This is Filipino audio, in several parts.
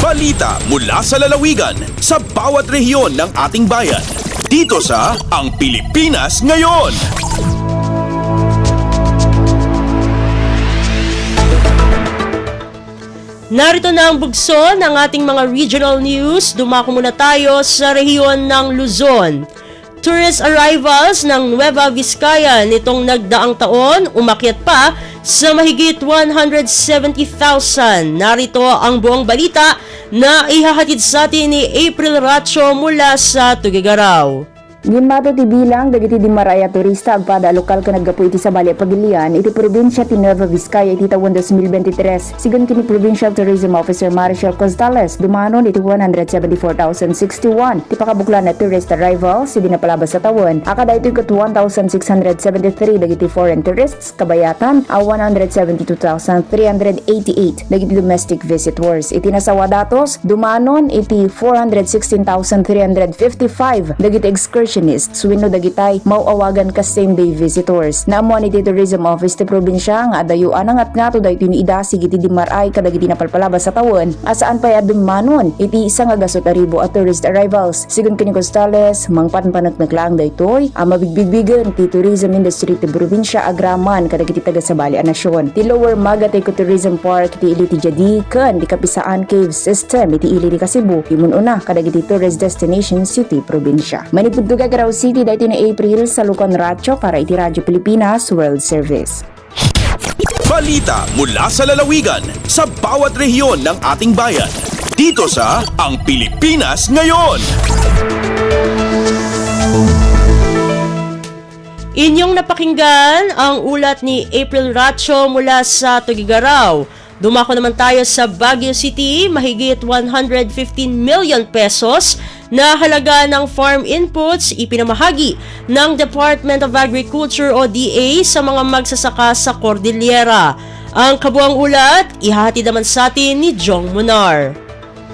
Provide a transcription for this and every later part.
Balita mula sa lalawigan sa bawat rehiyon ng ating bayan. Dito sa Ang Pilipinas Ngayon. Narito na ang bugso ng ating mga regional news. Dumako muna tayo sa rehiyon ng Luzon. Tourist arrivals ng Nueva Vizcaya nitong nagdaang taon umakyat pa sa mahigit 170,000. Narito ang buong balita na ihahatid sa atin ni April Racho mula sa Tuguegarao. Ginmato ti bilang dagiti di maraya turista agpada lokal ka naggapu iti sa Bali Pagilian iti probinsya ti Nueva Vizcaya iti taon 2023 sigun kini Provincial Tourism Officer Maricel Costales dumanon iti 174,061 ti pakabuklan na tourist arrivals iti napalabas sa taon akada ito kat 1,673 dagiti foreign tourists kabayatan a 172,388 dagiti domestic visitors iti nasawa datos dumanon iti 416,355 dagiti excursionists wenno dagitay mauawagan ka same day visitors. Naamuan iti Tourism Office ti probinsya nga adayuan at nga to dayto ni idasig iti dimaray kadagiti napalpalabas sa tawon asaan pay adumanon iti isa nga gasot aribo at tourist arrivals. Sigun kini Costales mangpanpanagnaglaang daytoy a mabigbigbigan ti tourism industry ti probinsya agraman kadagiti taga sa Bali a nasyon. Ti Lower Magat Ecotourism Park ti ili ti Jadi ken di Kapisaan Cave System iti ili ti Kasibu imununa kadagiti tourist destination city probinsya. Manipud Tuguegarao City dahito ni April sa Lucon Racho para iti Radyo Pilipinas World Service. Balita mula sa lalawigan sa bawat rehiyon ng ating bayan. Dito sa Ang Pilipinas Ngayon. Inyong napakinggan ang ulat ni April Racho mula sa Tuguegarao. Dumako naman tayo sa Baguio City, mahigit 115 million pesos na halaga ng farm inputs ipinamahagi ng Department of Agriculture o DA sa mga magsasaka sa Cordillera. Ang kabuang ulat, ihahatid naman sa atin ni Jong Munar.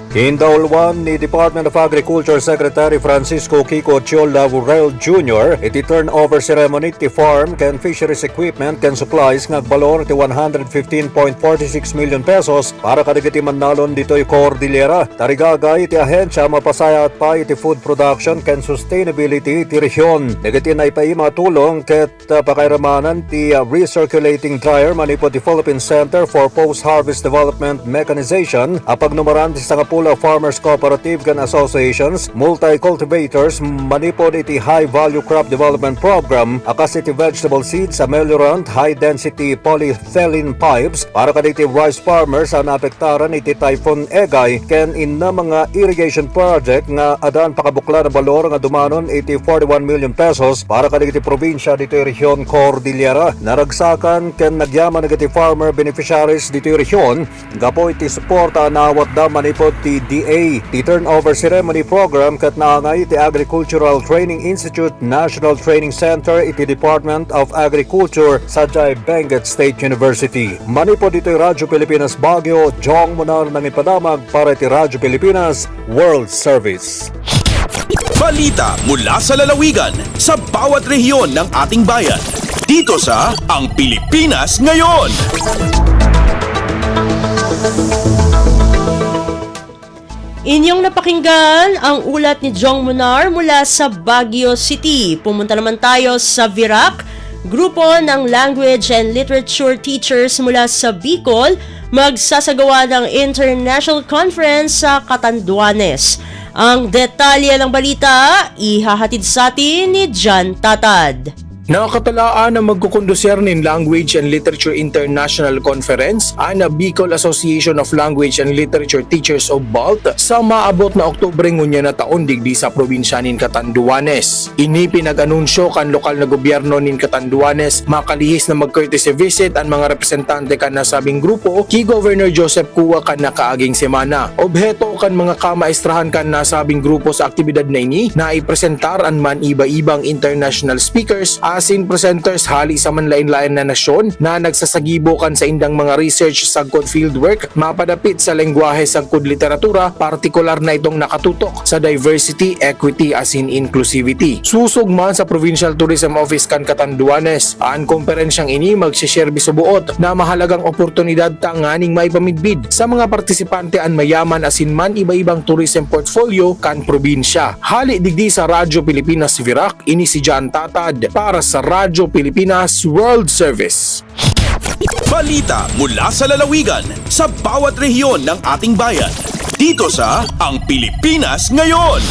Kindaulwan ni Department of Agriculture Secretary Francisco Kiko Chiola Laurel Jr. iti turnover ceremony ti farm ken fisheries equipment ken supplies ngagbalor ti 115.46 million pesos para kadagiti mannalon ditoy Cordillera. Tarigagay iti ahensya mapasaya at pa iti food production ken sustainability ti rehiyon. Dagiti na ipay matulong ket pakairamanan ti recirculating dryer manipod ti Philippine Center for Post-Harvest Development Mechanization apag numaran ti Singapore Farmers Cooperative and Associations, multi-cultivators, manipod iti high-value crop development program, akas iti vegetable seeds, ameliorant, high-density polyethylene pipes, para kaditi rice farmers ang apektaran iti Typhoon Egay, ken inna mga irrigation project nga adan pakabukla na balor nga dumanon iti 41 million pesos para kaditi probinsya dito rehiyon Cordillera. Naragsakan ken nagyaman nagiti farmer beneficiaries dito rehiyon, gapo iti suporta na awat da manipod DA, the turnover ceremony program kat naangay iti Agricultural Training Institute National Training Center iti Department of Agriculture sa Benguet State University. Manipod iti Radyo Pilipinas Baguio, Jong Munar nang ipadamag para iti Radyo Pilipinas World Service. Balita mula sa lalawigan sa bawat rehiyon ng ating bayan. Dito sa Ang Pilipinas Ngayon. Inyong napakinggan ang ulat ni Jong Munar mula sa Baguio City. Pumunta naman tayo sa Virac. Grupo ng Language and Literature Teachers mula sa Bicol magsasagawa ng International Conference sa Catanduanes. Ang detalye ng balita, ihahatid sa atin ni John Tatad. Nakakatalaan na magkukondusyer nin Language and Literature International Conference ang Bicol Association of Language and Literature Teachers of BALT sa maabot na Oktubre ngunya na taon digdi sa probinsya nin Catanduanes. Ini pinag-anunsyo kan lokal na gobyerno nin Catanduanes makalihis na mag-courtesy visit ang mga representante kan nasabing grupo kay Governor Joseph Cua kan nakaaging semana. Obheto kan mga kamaistrahan kan nasabing grupo sa aktibidad na ini na ipresentar ang man iba-ibang international speakers asin presenters hali sa manlain-lain na nasyon na nagsasagibokan sa indang mga research sagkod fieldwork, mapadapit sa lengguwahe sagkod literatura, partikular na itong nakatutok sa diversity, equity asin inclusivity. Susog man sa Provincial Tourism Office kan Catanduanes, ang komperensyang ini magsishare bisubuot na mahalagang oportunidad tanganing maipamidbid sa mga partisipante an mayaman asin man iba-ibang tourism portfolio kan probinsya. Hali digdi sa Radyo Pilipinas Virac, ini si John Tatad para sa Radyo Pilipinas World Service. Balita mula sa lalawigan sa bawat rehiyon ng ating bayan. Dito sa Ang Pilipinas Ngayon.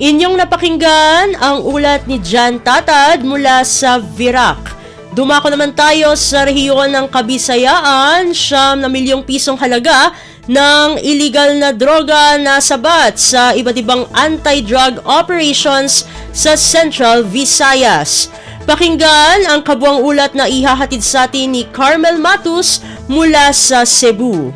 Inyong napakinggan ang ulat ni John Tatad mula sa Virac. Dumako naman tayo sa rehiyon ng Kabisayaan, 9 milyong pisong halaga ng illegal na droga na sabat sa iba't ibang anti-drug operations sa Central Visayas. Pakinggan ang kabuang ulat na ihahatid sa atin ni Carmel Matus mula sa Cebu.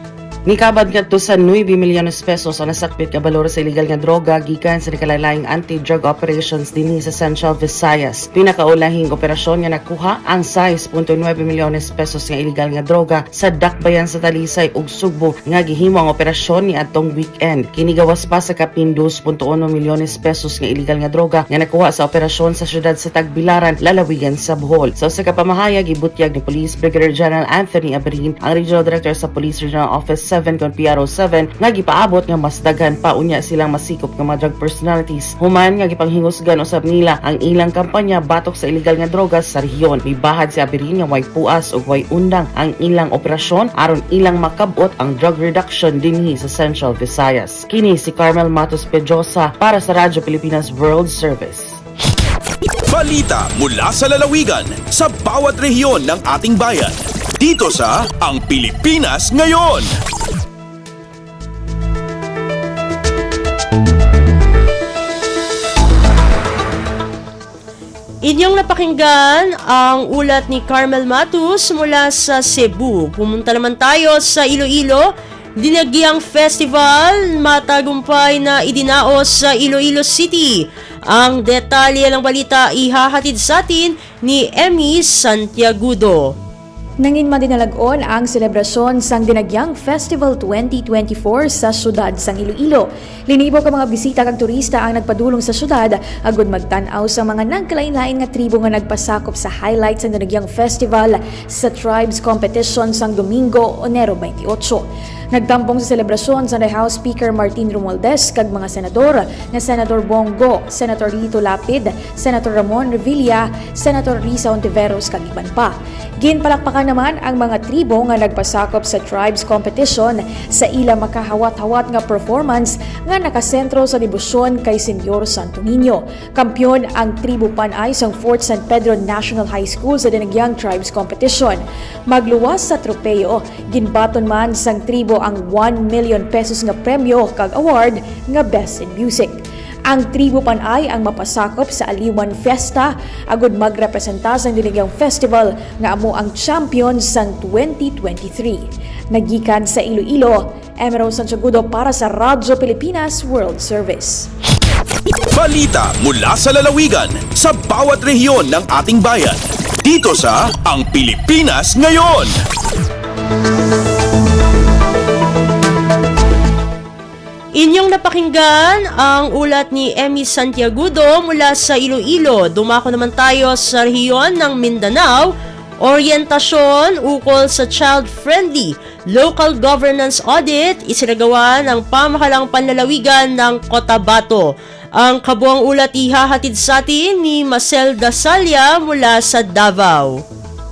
Nikabad ngadto sa 9 milyones pesos ang nasakpit ka balor sa illegal nga droga gikan sa nakalalayang anti-drug operations dinhi sa Central Visayas. Pinakaulahing operasyon nga nakuha ang 6.9 milyones pesos nga illegal nga droga sa dakbayan sa Talisay ug Sugbo nga gihimo ang operasyon ni atong weekend. Kini gawas pa sa kapin 2.1 milyones pesos nga illegal nga droga nga nakuha sa operasyon sa syudad sa Tagbilaran, lalawigan sa Bohol. Sa usa ka pamahayag gibutyag ni Police Brigadier General Anthony Abrin, ang Regional Director sa Police Regional Office 7 kon PRO7 nga gipaabot nga mas daghan pa unya silang masikop nga mga drug personalities. Human nga gipanghingusgan usab nila ang ilang kampanya batok sa illegal nga droga sa rehiyon. Mibahad si Abirin nga way puas ug way undang ang ilang operasyon aron ilang makabot ang drug reduction dinhi sa Central Visayas. Kini si Carmel Matos Pedrosa para sa Radyo Pilipinas World Service. Balita mula sa lalawigan sa bawat rehiyon ng ating bayan. Dito sa Ang Pilipinas Ngayon. Inyong napakinggan ang ulat ni Carmel Matus mula sa Cebu. Pumunta naman tayo sa Iloilo. Dinagyang Festival matagumpay na idinaos sa Iloilo City. Ang detalye ng balita ihahatid sa atin ni Emmy Santiagudo. Nangin madinalagon ang selebrasyon sang Dinagyang Festival 2024 sa syudad sang Iloilo. Linibo ka mga bisita kag turista ang nagpadulong sa syudad agud magtan-aw sa mga nagkalain-lain nga tribo nga nagpasakop sa highlights sang Dinagyang Festival sa Tribes Competition sang Domingo, Enero 28. Nagtampong sa selebrasyon sa House Speaker Martin Romualdez kag mga senador na Senator Bongo, Senator Lito Lapid, Senator Ramon Revilla, Senator Risa Ontiveros kag iban pa. Ginpalakpakan naman ang mga tribo nga nagpasakop sa Tribes Competition sa ila makahawat-hawat nga performance nga nakasentro sa debosyon kay Senyor Santo Niño. Kampyon ang tribo Panay sang Fort San Pedro National High School sa Dinagyang Tribes Competition. Magluwas sa tropeo, ginbaton man sang tribo ang 1 million pesos nga premyo kag award nga Best in Music. Ang tribo Panay ang mapasakop sa Aliwan Fiesta agud magrepresenta sa Dinagyang Festival nga amo ang champion sang 2023. Nagikan sa Iloilo, Emerald Santiagudo para sa Radyo Pilipinas World Service. Balita mula sa lalawigan sa bawat rehiyon ng ating bayan. Dito sa Ang Pilipinas Ngayon. Inyong napakinggan ang ulat ni Emmy Santiagudo mula sa Iloilo. Dumako naman tayo sa rehiyon ng Mindanao. Orientasyon ukol sa child-friendly local governance audit isinagawa ng pamahalang panlalawigan ng Cotabato. Ang kabuang ulat ihahatid sa atin ni Marcel Dasalia mula sa Davao.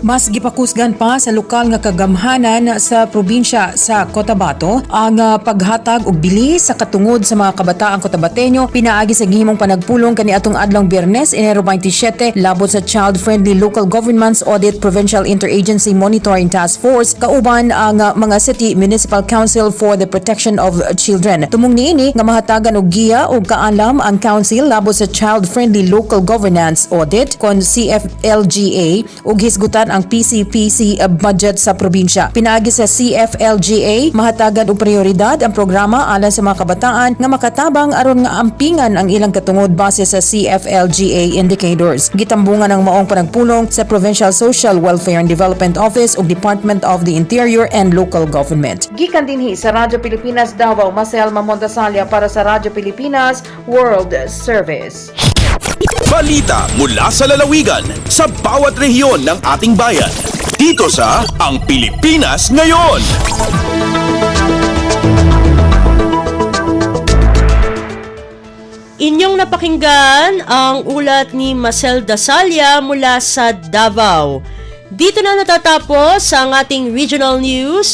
Mas gipakusgan pa sa lokal nga kagamhanan sa probinsya sa Cotabato ang paghatag og bili sa katungod sa mga kabataang Cotabateño pinaagi sa gihimong panagpulong kaniadtong adlong Biyernes, Enero 27 labot sa Child Friendly Local Governments Audit Provincial Interagency Monitoring Task Force kauban ang mga City Municipal Council for the Protection of Children. Tumong niini nga mahatagan og giya og kaalam ang council labot sa Child Friendly Local Governance Audit kon CFLGA ug hisgutan ang PCPC budget sa probinsya. Pinaagi sa CFLGA, mahatagan og prioridad ang programa alang sa mga kabataan nga makatabang aron nga ampingan ang ilang katungod base sa CFLGA indicators. Gitambungan ang maong panagpulong sa Provincial Social Welfare and Development Office ug Department of the Interior and Local Government. Gikan dinhi sa Radyo Pilipinas Davao, Maselma Montasalia para sa Radyo Pilipinas World Service. Balita mula sa lalawigan sa bawat rehiyon ng ating bayan. Dito sa Ang Pilipinas Ngayon. Inyong napakinggan ang ulat ni Marcel Dasalia mula sa Davao. Dito na natatapos ang ating regional news.